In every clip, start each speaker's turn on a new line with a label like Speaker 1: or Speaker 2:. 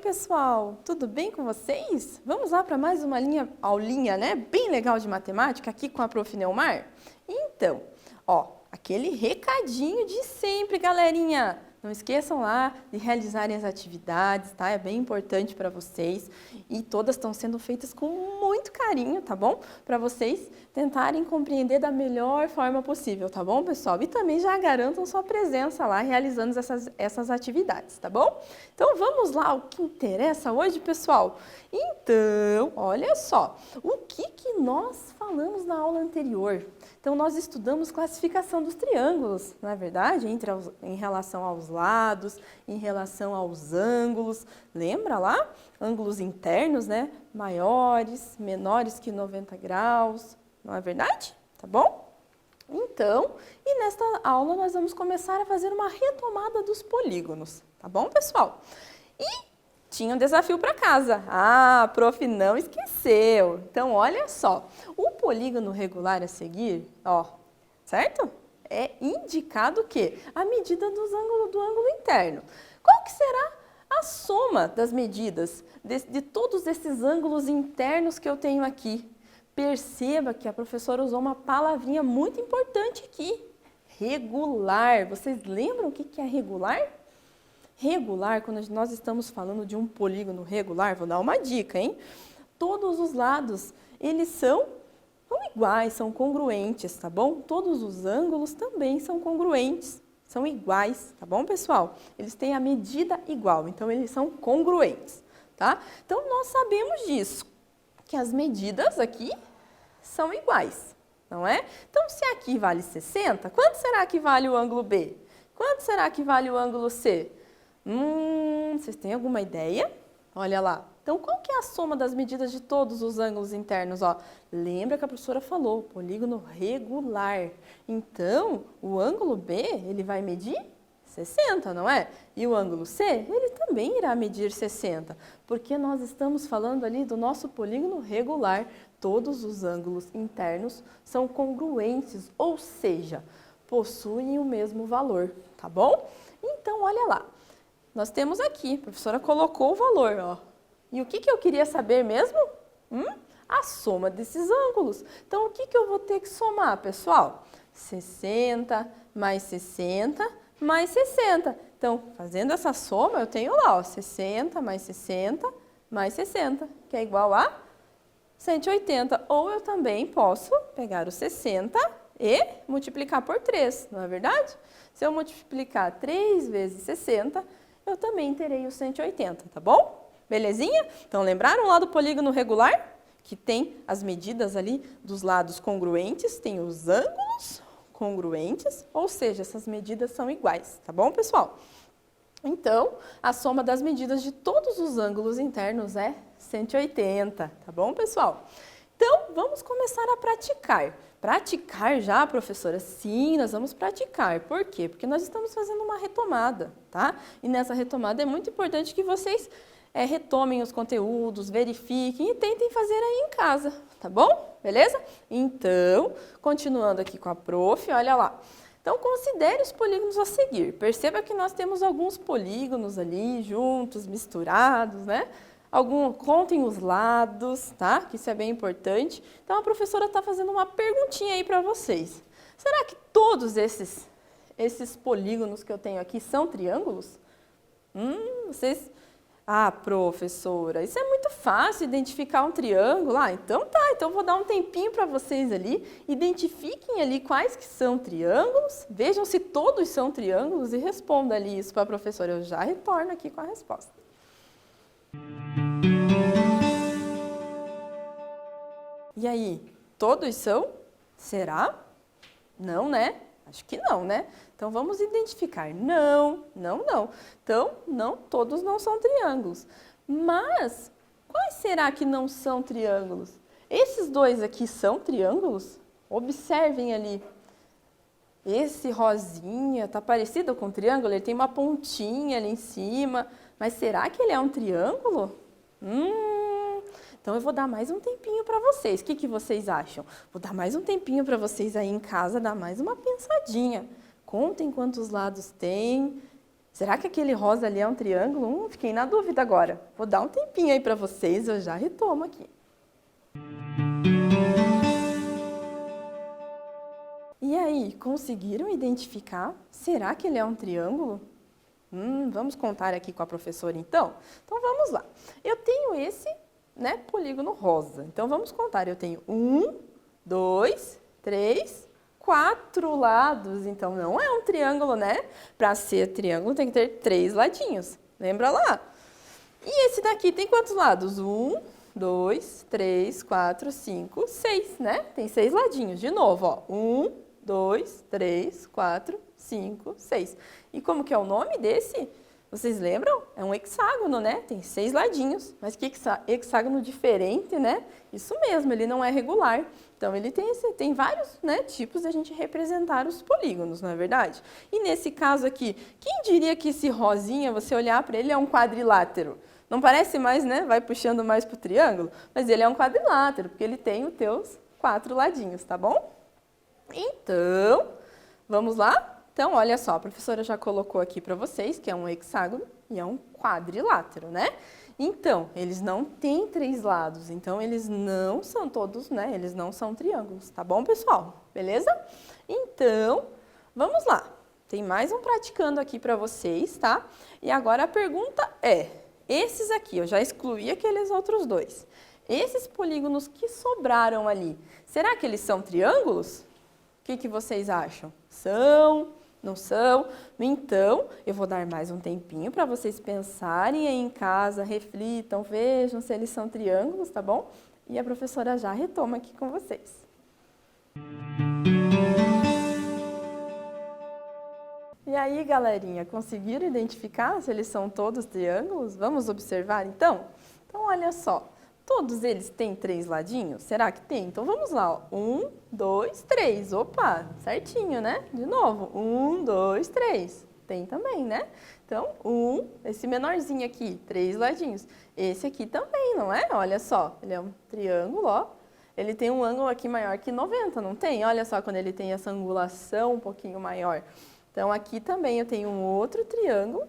Speaker 1: pessoal, tudo bem com vocês? Vamos lá para mais uma aulinha, né? Bem legal de matemática aqui com a Prof. Neumar? Então, aquele recadinho de sempre, galerinha! Não esqueçam lá de realizarem as atividades, tá? É bem importante para vocês e todas estão sendo feitas com muito carinho, tá bom? Para vocês tentarem compreender da melhor forma possível, tá bom, pessoal? E também já garantam sua presença lá realizando essas atividades, tá bom? Então vamos lá, o que interessa hoje, pessoal? Então, olha só, o que nós falamos na aula anterior? Então, nós estudamos classificação dos triângulos, não é verdade? Em relação aos lados, em relação aos ângulos. Lembra lá? Ângulos internos, né? Maiores, menores que 90 graus, não é verdade? Tá bom? Então, e nesta aula nós vamos começar a fazer uma retomada dos polígonos, tá bom, pessoal? E tinha um desafio para casa. Ah, a prof não esqueceu. Então, olha só. O polígono regular a seguir, certo? É indicado o quê? A medida do ângulo interno. Qual que será a soma das medidas de todos esses ângulos internos que eu tenho aqui? Perceba que a professora usou uma palavrinha muito importante aqui. Regular. Vocês lembram o que é regular? Regular, quando nós estamos falando de um polígono regular, vou dar uma dica, hein? Todos os lados, eles são iguais, são congruentes, tá bom? Todos os ângulos também são congruentes, são iguais, tá bom, pessoal? Eles têm a medida igual, então eles são congruentes, tá? Então, nós sabemos disso, que as medidas aqui são iguais, não é? Então, se aqui vale 60, quanto será que vale o ângulo B? Quanto será que vale o ângulo C? Vocês têm alguma ideia? Olha lá. Então, qual que é a soma das medidas de todos os ângulos internos? Lembra que a professora falou, polígono regular. Então, o ângulo B, ele vai medir 60, não é? E o ângulo C, ele também irá medir 60, porque nós estamos falando ali do nosso polígono regular. Todos os ângulos internos são congruentes, ou seja, possuem o mesmo valor, tá bom? Então, olha lá. Nós temos aqui, a professora colocou o valor, E o que eu queria saber mesmo? A soma desses ângulos. Então, o que eu vou ter que somar, pessoal? 60 mais 60 mais 60. Então, fazendo essa soma, eu tenho lá, 60 mais 60 mais 60, que é igual a 180. Ou eu também posso pegar o 60 e multiplicar por 3, não é verdade? Se eu multiplicar 3 vezes 60, eu também terei o 180, tá bom? Belezinha? Então, lembraram lá do polígono regular? Que tem as medidas ali dos lados congruentes, tem os ângulos congruentes, ou seja, essas medidas são iguais, tá bom, pessoal? Então, a soma das medidas de todos os ângulos internos é 180, tá bom, pessoal? Então, vamos começar a praticar. Praticar já, professora? Sim, nós vamos praticar. Por quê? Porque nós estamos fazendo uma retomada, tá? E nessa retomada é muito importante que vocês retomem os conteúdos, verifiquem e tentem fazer aí em casa, tá bom? Beleza? Então, continuando aqui com a prof, olha lá. Então, considere os polígonos a seguir. Perceba que nós temos alguns polígonos ali juntos, misturados, né? Contem os lados, tá? Que isso é bem importante. Então, a professora está fazendo uma perguntinha aí para vocês. Será que todos esses polígonos que eu tenho aqui são triângulos? Vocês... Ah, professora, isso é muito fácil identificar um triângulo. Então tá, então vou dar um tempinho para vocês ali. Identifiquem ali quais que são triângulos, vejam se todos são triângulos e respondam ali isso para a professora. Eu já retorno aqui com a resposta. E aí, todos são? Será? Não, né? Acho que não, né? Então, vamos identificar. Não. Então, não, todos não são triângulos. Mas, quais será que não são triângulos? Esses dois aqui são triângulos? Observem ali. Esse rosinha tá parecido com um triângulo? Ele tem uma pontinha ali em cima. Mas será que ele é um triângulo? Então, eu vou dar mais um tempinho para vocês. O que vocês acham? Vou dar mais um tempinho para vocês aí em casa, dar mais uma pensadinha. Contem quantos lados tem Será que aquele rosa ali é um triângulo? Fiquei na dúvida agora. Vou dar um tempinho aí para vocês, eu já retomo aqui. E aí, conseguiram identificar? Será que ele é um triângulo? Vamos contar aqui com a professora então? Então vamos lá. Eu tenho esse, né, polígono rosa. Então vamos contar. Eu tenho 1, 2, 3, 4 lados. Então não é um triângulo, né? Para ser triângulo tem que ter 3 ladinhos. Lembra lá? E esse daqui tem quantos lados? 1, 2, 3, 4, 5, 6, né? Tem 6 ladinhos. De novo, ó. 1, 2, 3, 4, 5, 6. E como que é o nome desse? Vocês lembram? É um hexágono, né? Tem 6 ladinhos. Mas que hexágono diferente, né? Isso mesmo, ele não é regular. Então, ele tem vários, né, tipos de a gente representar os polígonos, não é verdade? E nesse caso aqui, quem diria que esse rosinha, você olhar para ele, é um quadrilátero? Não parece mais, né? Vai puxando mais para o triângulo, mas ele é um quadrilátero, porque ele tem os teus 4 ladinhos, tá bom? Então, vamos lá? Então, olha só, a professora já colocou aqui para vocês que é um hexágono e é um quadrilátero, né? Então, eles não têm 3 lados, então eles não são todos, né? Eles não são triângulos, tá bom, pessoal? Beleza? Então, vamos lá. Tem mais um praticando aqui para vocês, tá? E agora a pergunta é, esses aqui, eu já excluí aqueles outros 2. Esses polígonos que sobraram ali, será que eles são triângulos? O que vocês acham? São? Não são? Então, eu vou dar mais um tempinho para vocês pensarem aí em casa, reflitam, vejam se eles são triângulos, tá bom? E a professora já retoma aqui com vocês. E aí, galerinha, conseguiram identificar se eles são todos triângulos? Vamos observar, então? Então, olha só. Todos eles têm 3 ladinhos? Será que tem? Então, vamos lá. 1, 2, 3. Opa, certinho, né? De novo. 1, 2, 3. Tem também, né? Então, esse menorzinho aqui, 3 ladinhos. Esse aqui também, não é? Olha só, ele é um triângulo, ó. Ele tem um ângulo aqui maior que 90, não tem? Olha só quando ele tem essa angulação um pouquinho maior. Então, aqui também eu tenho um outro triângulo.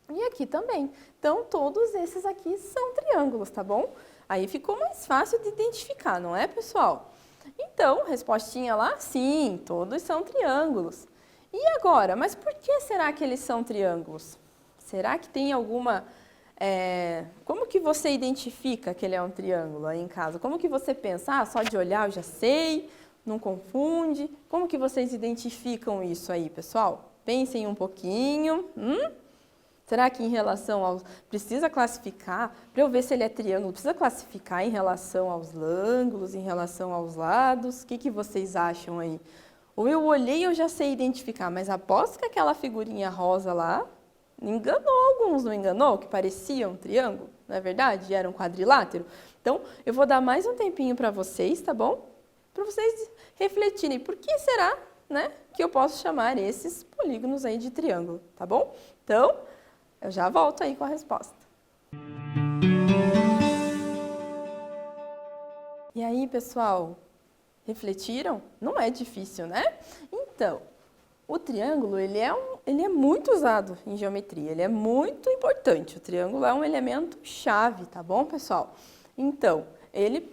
Speaker 1: E aqui também. Então, todos esses aqui são triângulos, tá bom? Aí ficou mais fácil de identificar, não é, pessoal? Então, respostinha lá, sim, todos são triângulos. E agora, mas por que será que eles são triângulos? Será que tem alguma... como que você identifica que ele é um triângulo aí em casa? Como que você pensa? Ah, só de olhar eu já sei, não confunde. Como que vocês identificam isso aí, pessoal? Pensem um pouquinho. Será que em relação aos... Precisa classificar, para eu ver se ele é triângulo, precisa classificar em relação aos ângulos, em relação aos lados? O que vocês acham aí? Ou eu olhei e eu já sei identificar, mas aposto que aquela figurinha rosa lá enganou alguns, não enganou? Que parecia um triângulo, não é verdade? Era um quadrilátero. Então, eu vou dar mais um tempinho para vocês, tá bom? Para vocês refletirem, por que será, né, que eu posso chamar esses polígonos aí de triângulo, tá bom? Então... eu já volto aí com a resposta. E aí, pessoal, refletiram? Não é difícil, né? Então, o triângulo, ele é muito usado em geometria, ele é muito importante. O triângulo é um elemento chave, tá bom, pessoal? Então,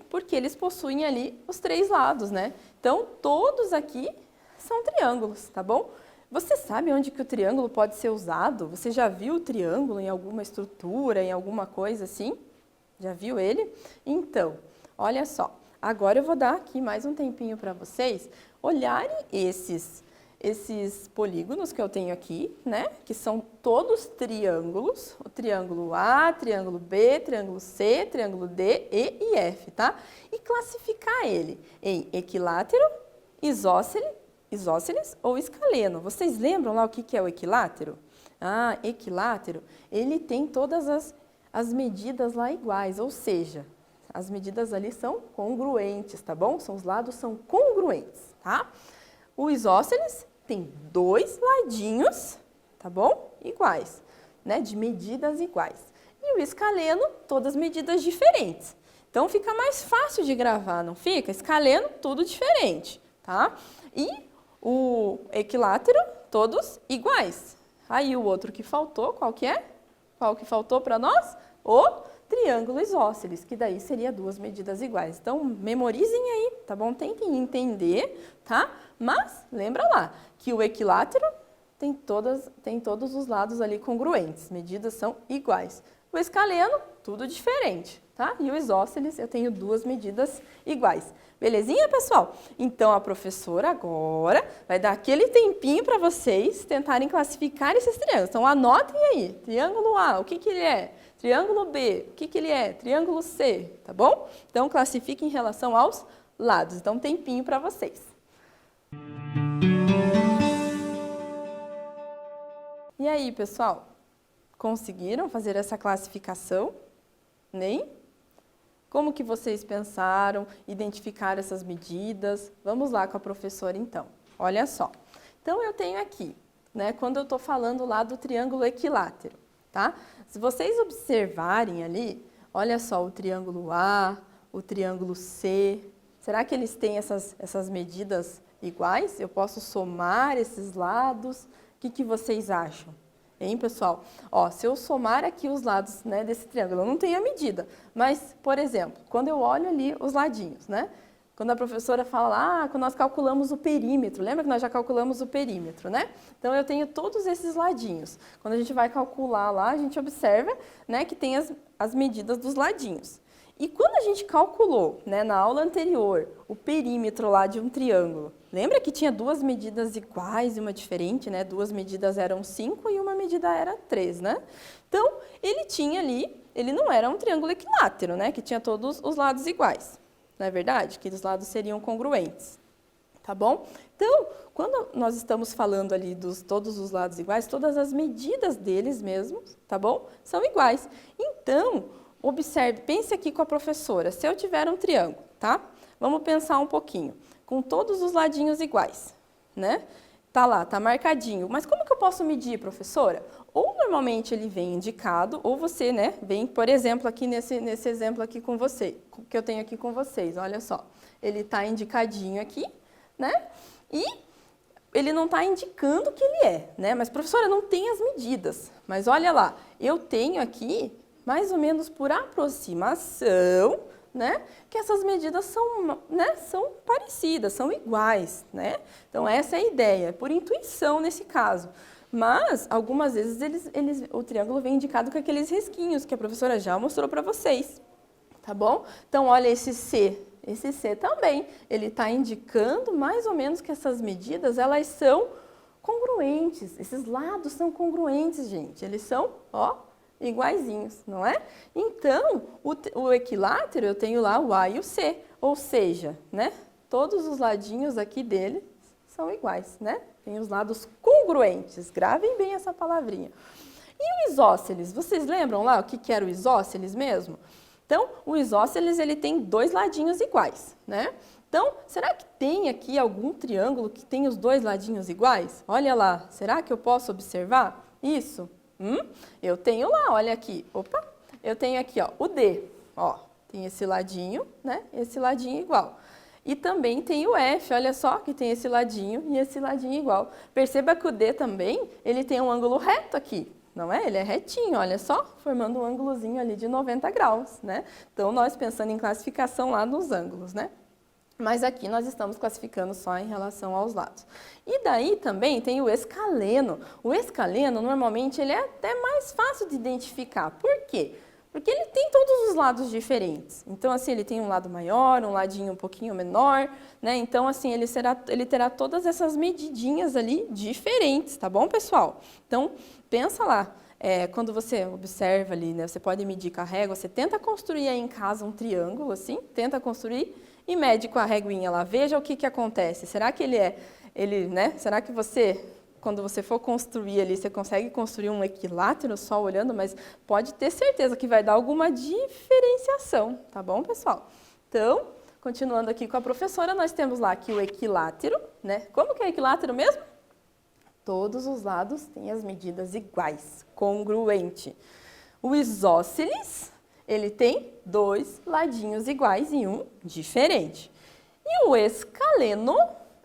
Speaker 1: porque eles possuem ali os 3 lados, né? Então, todos aqui são triângulos, tá bom? Você sabe onde que o triângulo pode ser usado? Você já viu o triângulo em alguma estrutura, em alguma coisa assim? Já viu ele? Então, olha só. Agora eu vou dar aqui mais um tempinho para vocês olharem esses polígonos que eu tenho aqui, né? Que são todos triângulos. O triângulo A, triângulo B, triângulo C, triângulo D, E e F, tá? E classificar ele em equilátero, isósceles ou escaleno. Vocês lembram lá o que é o equilátero? Ah, equilátero, ele tem todas as medidas lá iguais, ou seja, as medidas ali são congruentes, tá bom? Os lados são congruentes, tá? O isósceles tem 2 ladinhos, tá bom? Iguais, né? De medidas iguais. E o escaleno, todas medidas diferentes. Então, fica mais fácil de gravar, não fica? Escaleno, tudo diferente, tá? E o equilátero, todos iguais. Aí o outro que faltou, qual que é? Qual que faltou para nós? O triângulo isósceles, que daí seria duas medidas iguais. Então, memorizem aí, tá bom? Tentem entender, tá? Mas, lembra lá, que o equilátero tem todos os lados ali congruentes, medidas são iguais. O escaleno, tudo diferente, tá? E o isósceles, eu tenho duas medidas iguais. Belezinha, pessoal? Então, a professora agora vai dar aquele tempinho para vocês tentarem classificar esses triângulos. Então, anotem aí. Triângulo A, o que que ele é? Triângulo B, o que que ele é? Triângulo C, tá bom? Então, classifique em relação aos lados. Então, tempinho para vocês. E aí, pessoal? Conseguiram fazer essa classificação? Nem? Como que vocês pensaram, identificar essas medidas? Vamos lá com a professora, então. Olha só. Então, eu tenho aqui, né, quando eu estou falando lá do triângulo equilátero, tá? Se vocês observarem ali, olha só, o triângulo A, o triângulo C, será que eles têm essas medidas iguais? Eu posso somar esses lados? O que vocês acham? Hein, pessoal? Ó, se eu somar aqui os lados, né, desse triângulo, eu não tenho a medida, mas, por exemplo, quando eu olho ali os ladinhos, né? Quando a professora fala lá, quando nós calculamos o perímetro, lembra que nós já calculamos o perímetro, né? Então, eu tenho todos esses ladinhos. Quando a gente vai calcular lá, a gente observa, né, que tem as medidas dos ladinhos. E quando a gente calculou, né, na aula anterior, o perímetro lá de um triângulo, lembra que tinha duas medidas iguais e uma diferente, né? Duas medidas eram 5 e uma medida era 3, né? Então, ele tinha ali, ele não era um triângulo equilátero, né? Que tinha todos os lados iguais, não é verdade? Que os lados seriam congruentes, tá bom? Então, quando nós estamos falando ali dos todos os lados iguais, todas as medidas deles mesmos, tá bom? São iguais. Então, observe, pense aqui com a professora, se eu tiver um triângulo, tá? Vamos pensar um pouquinho, com todos os ladinhos iguais, né? Tá lá, tá marcadinho, mas como que eu posso medir, professora? Ou normalmente ele vem indicado, ou você, né, vem, por exemplo, aqui nesse exemplo aqui com você, que eu tenho aqui com vocês, olha só. Ele tá indicadinho aqui, né? E ele não está indicando o que ele é, né? Mas, professora, não tem as medidas. Mas olha lá, eu tenho aqui mais ou menos por aproximação, né, que essas medidas são, né, são parecidas, são iguais, né? Então, essa é a ideia, por intuição nesse caso. Mas, algumas vezes, o triângulo vem indicado com aqueles risquinhos que a professora já mostrou para vocês, tá bom? Então, olha esse C também, ele está indicando mais ou menos que essas medidas, elas são congruentes, esses lados são congruentes, gente, eles são, ó, iguaizinhos, não é? Então, o equilátero, eu tenho lá o A e o C, ou seja, né, todos os ladinhos aqui dele são iguais, né? Tem os lados congruentes, gravem bem essa palavrinha. E o isósceles, vocês lembram lá o que era o isósceles mesmo? Então, o isósceles, ele tem dois ladinhos iguais, né? Então, será que tem aqui algum triângulo que tem os dois ladinhos iguais? Olha lá, será que eu posso observar isso? Eu tenho lá, olha aqui, opa, eu tenho aqui, ó, o D, ó, tem esse ladinho, né, esse ladinho igual. E também tem o F, olha só, que tem esse ladinho e esse ladinho igual. Perceba que o D também, ele tem um ângulo reto aqui, não é? Ele é retinho, olha só, formando um ângulozinho ali de 90 graus, né? Então, nós pensando em classificação lá nos ângulos, né? Mas aqui nós estamos classificando só em relação aos lados. E daí também tem o escaleno. O escaleno, normalmente, ele é até mais fácil de identificar. Por quê? Porque ele tem todos os lados diferentes. Então, assim, ele tem um lado maior, um ladinho um pouquinho menor, né? Então, assim, ele terá todas essas medidinhas ali diferentes, tá bom, pessoal? Então, pensa lá. Quando você observa ali, né? Você pode medir com a régua, você tenta construir aí em casa um triângulo, assim, tenta construir e mede com a reguinha lá, veja o que acontece. Será que né? Será que você, quando você for construir ali, você consegue construir um equilátero só olhando, mas pode ter certeza que vai dar alguma diferenciação, tá bom, pessoal? Então, continuando aqui com a professora, nós temos lá aqui o equilátero, né? Como que é equilátero mesmo? Todos os lados têm as medidas iguais, congruente. O isósceles, ele tem dois ladinhos iguais e um diferente. E o escaleno,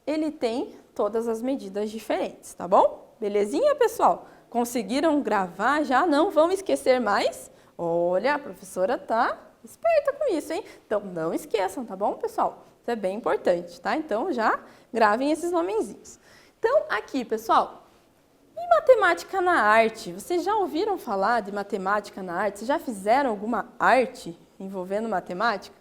Speaker 1: ele tem todas as medidas diferentes, tá bom? Belezinha, pessoal? Conseguiram gravar já? Não vão esquecer mais? Olha, a professora tá esperta com isso, hein? Então, não esqueçam, tá bom, pessoal? Isso é bem importante, tá? Então, já gravem esses nomezinhos. Então, aqui, pessoal, e matemática na arte? Vocês já ouviram falar de matemática na arte? Vocês já fizeram alguma arte envolvendo matemática?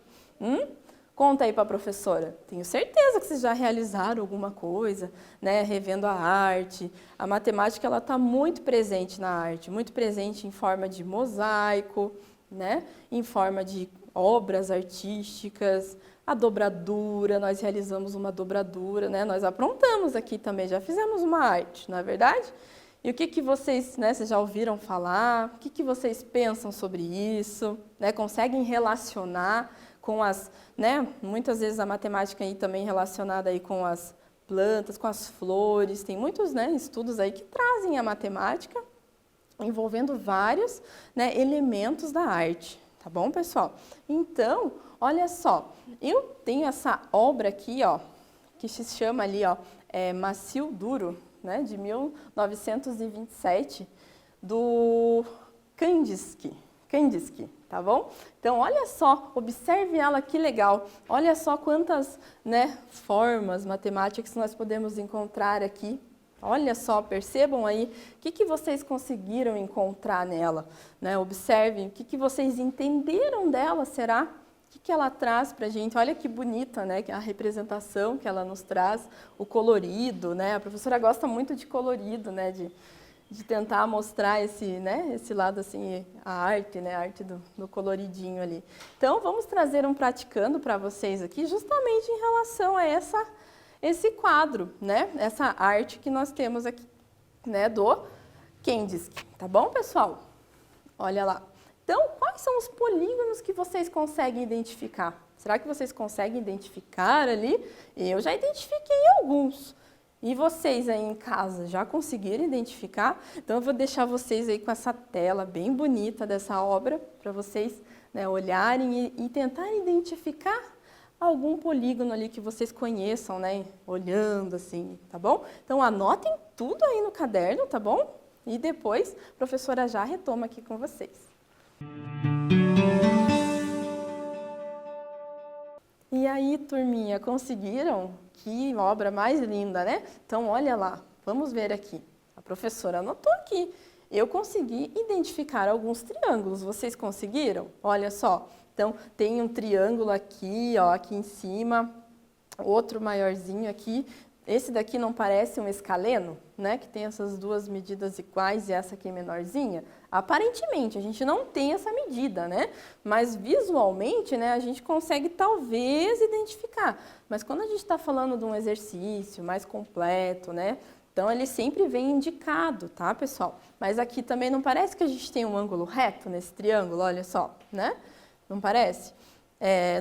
Speaker 1: Conta aí para a professora. Tenho certeza que vocês já realizaram alguma coisa, né, revendo a arte. A matemática ela está muito presente na arte, muito presente em forma de mosaico, né, em forma de obras artísticas, a dobradura, nós realizamos uma dobradura, né, nós aprontamos aqui também, já fizemos uma arte, não é verdade? E o que vocês, né, vocês já ouviram falar? O que vocês pensam sobre isso? Né, conseguem relacionar com as, né, muitas vezes a matemática aí também relacionada aí com as plantas, com as flores, tem muitos, né, estudos aí que trazem a matemática envolvendo vários, né, elementos da arte, tá bom, pessoal? Então, olha só, eu tenho essa obra aqui, ó, que se chama ali, ó, Macio Duro, né, de 1927, do Kandinsky, tá bom? Então, olha só, observe ela, que legal. Olha só quantas, né, formas matemáticas nós podemos encontrar aqui. Olha só, percebam aí o que vocês conseguiram encontrar nela, né? Observem o que vocês entenderam dela, será? O que ela traz para a gente? Olha que bonita, né? A representação que ela nos traz, o colorido, né? A professora gosta muito de colorido, né? De tentar mostrar esse, né, esse lado, assim, a arte, né, a arte do coloridinho ali. Então, vamos trazer um praticando para vocês aqui, justamente em relação a esse quadro, né, essa arte que nós temos aqui, né, do Kandinsky, tá bom, pessoal? Olha lá. Então, quais são os polígonos que vocês conseguem identificar? Será que vocês conseguem identificar ali? Eu já identifiquei alguns. E vocês aí em casa já conseguiram identificar? Então, eu vou deixar vocês aí com essa tela bem bonita dessa obra, para vocês, né, olharem e tentarem identificar algum polígono ali que vocês conheçam, né, olhando assim, tá bom? Então, anotem tudo aí no caderno, tá bom? E depois, a professora já retoma aqui com vocês. E aí, turminha, conseguiram? Que obra mais linda, né? Então, olha lá, vamos ver aqui. A professora anotou aqui. Eu consegui identificar alguns triângulos. Vocês conseguiram? Olha só. Então, tem um triângulo aqui, ó, aqui em cima, outro maiorzinho aqui. Esse daqui não parece um escaleno, né? Que tem essas duas medidas iguais e essa aqui menorzinha? Aparentemente, a gente não tem essa medida, né? Mas visualmente, né, a gente consegue talvez identificar. Mas quando a gente está falando de um exercício mais completo, né? Então, ele sempre vem indicado, tá, pessoal? Mas aqui também não parece que a gente tem um ângulo reto nesse triângulo, olha só, né? Não parece?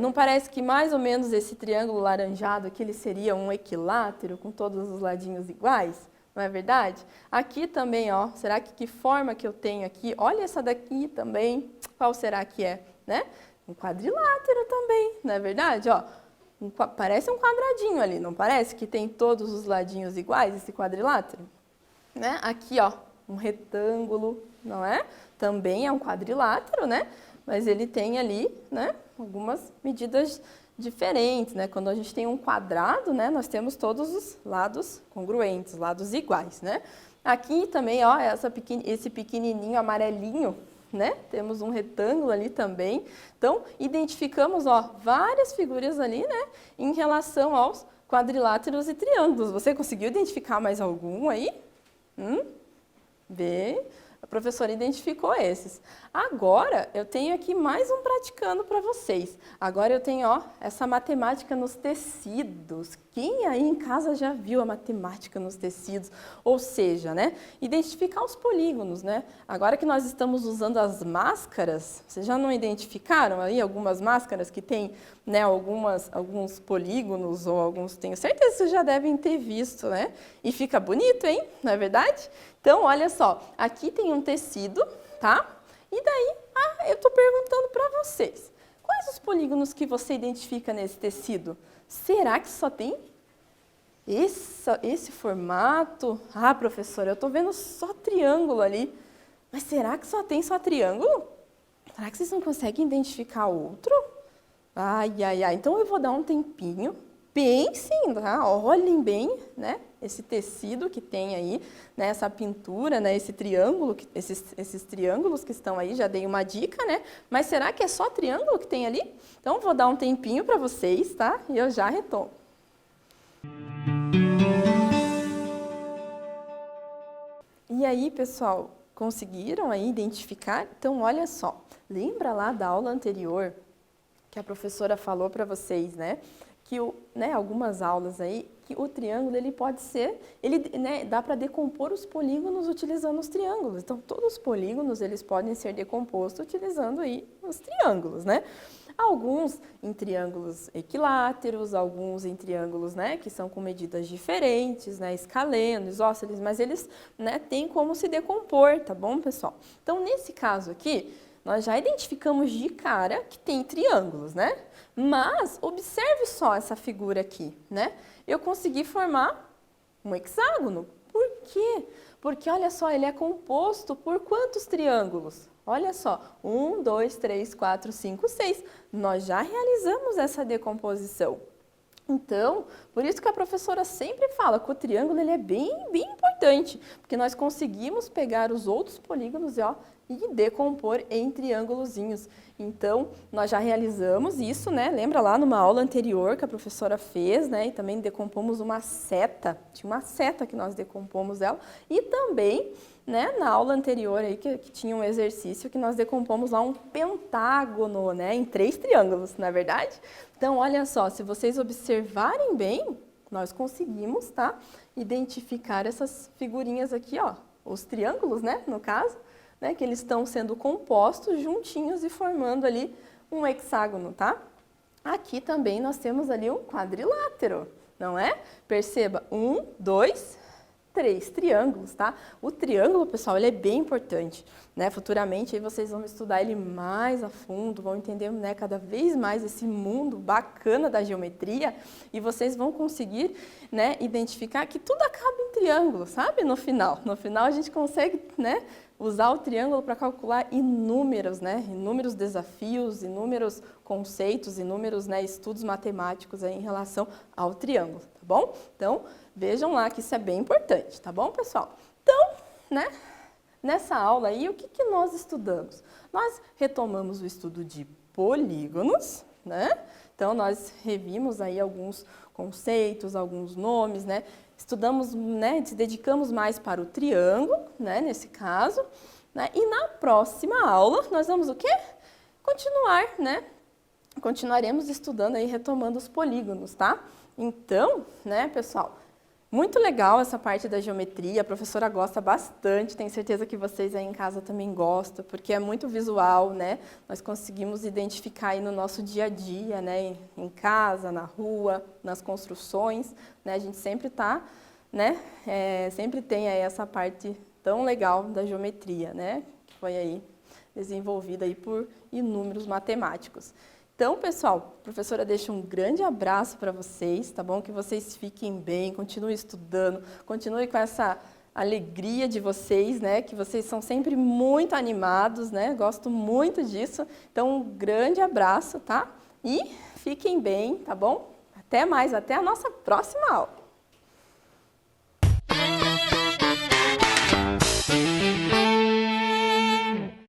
Speaker 1: Não parece que mais ou menos esse triângulo laranjado aqui, ele seria um equilátero com todos os ladinhos iguais? Não é verdade? Aqui também, ó, será que forma que eu tenho aqui? Olha essa daqui também, qual será que é, né? Um quadrilátero também, não é verdade? Ó, parece um quadradinho ali, não parece que tem todos os ladinhos iguais, esse quadrilátero? Né? Aqui, ó, um retângulo, não é? Também é um quadrilátero, né? Mas ele tem ali, né, algumas medidas diferentes, né? Quando a gente tem um quadrado, né, nós temos todos os lados congruentes, lados iguais, né? Aqui também, ó, esse pequenininho amarelinho, né? Temos um retângulo ali também. Então, identificamos, ó, várias figuras ali, né, em relação aos quadriláteros e triângulos. Você conseguiu identificar mais algum aí? Bem, a professora identificou esses. Agora, eu tenho aqui mais um praticando para vocês. Agora eu tenho, ó, essa matemática nos tecidos. Quem aí em casa já viu a matemática nos tecidos? Ou seja, né, identificar os polígonos, né? Agora que nós estamos usando as máscaras, vocês já não identificaram aí algumas máscaras que tem, né, alguns polígonos ou alguns, tenho certeza que vocês já devem ter visto, né? E fica bonito, hein? Não é verdade? Então, olha só, aqui tem um tecido, tá? E daí, eu estou perguntando para vocês, quais os polígonos que você identifica nesse tecido? Será que só tem esse formato... Ah, professora, eu tô vendo só triângulo ali. Mas será que só tem só triângulo? Será que vocês não conseguem identificar outro? Ai, ai, ai. Então eu vou dar um tempinho. Pensem, tá? Olhem bem, né? Esse tecido que tem aí, né? Essa pintura, né? Esse triângulo, esses triângulos que estão aí, já dei uma dica, né? Mas será que é só triângulo que tem ali? Então vou dar um tempinho para vocês, tá? E eu já retomo. E aí, pessoal, conseguiram aí identificar? Então, olha só. Lembra lá da aula anterior que a professora falou para vocês, né? Que algumas aulas aí, que o triângulo ele pode ser, dá para decompor os polígonos utilizando os triângulos. Então, todos os polígonos eles podem ser decompostos utilizando aí os triângulos, né? Alguns em triângulos equiláteros, alguns em triângulos, né, que são com medidas diferentes, né, escaleno, isósceles, mas eles, né, têm como se decompor, tá bom, pessoal? Então, nesse caso aqui, nós já identificamos de cara que tem triângulos, né? Mas observe só essa figura aqui, né? Eu consegui formar um hexágono. Por quê? Porque, olha só, ele é composto por quantos triângulos? Olha só, 1, 2, 3, 4, 5, 6. Nós já realizamos essa decomposição. Então, por isso que a professora sempre fala que o triângulo ele é bem importante, porque nós conseguimos pegar os outros polígonos e decompor em triângulozinhos. Então, nós já realizamos isso, né? Lembra lá numa aula anterior que a professora fez, né? E também decompomos uma seta, tinha uma seta que nós decompomos ela, e também, né, na aula anterior aí que tinha um exercício que nós decompomos lá um pentágono, né, em 3 triângulos, não é verdade? Então, olha só, se vocês observarem bem, nós conseguimos, tá, identificar essas figurinhas aqui, ó, os triângulos, né, no caso, né, que eles estão sendo compostos juntinhos e formando ali um hexágono, tá? Aqui também nós temos ali um quadrilátero, não é? Perceba, 1, 2, 3 triângulos, tá? O triângulo, pessoal, ele é bem importante, né? Futuramente aí vocês vão estudar ele mais a fundo, vão entender, né, cada vez mais esse mundo bacana da geometria e vocês vão conseguir, né, identificar que tudo acaba em triângulo, sabe? No final a gente consegue, né, usar o triângulo para calcular inúmeros desafios, inúmeros conceitos, inúmeros, né, estudos matemáticos aí em relação ao triângulo, tá bom? Então, vejam lá que isso é bem importante, tá bom, pessoal? Então, né, nessa aula aí, o que nós estudamos? Nós retomamos o estudo de polígonos, né? Então, nós revimos aí alguns conceitos, alguns nomes, né? Estudamos, né, se dedicamos mais para o triângulo, né, nesse caso, né? E na próxima aula, nós vamos o quê? Continuar, né? Continuaremos estudando aí, retomando os polígonos, tá? Então, né, pessoal, muito legal essa parte da geometria, a professora gosta bastante, tenho certeza que vocês aí em casa também gostam, porque é muito visual, né? Nós conseguimos identificar aí no nosso dia a dia, né? Em casa, na rua, nas construções, né? A gente sempre tá, né? Sempre tem aí essa parte tão legal da geometria, né? Que foi aí desenvolvida aí por inúmeros matemáticos. Então, pessoal, a professora deixa um grande abraço para vocês, tá bom? Que vocês fiquem bem, continuem estudando, continuem com essa alegria de vocês, né? Que vocês são sempre muito animados, né? Gosto muito disso. Então, um grande abraço, tá? E fiquem bem, tá bom? Até mais, até a nossa próxima aula.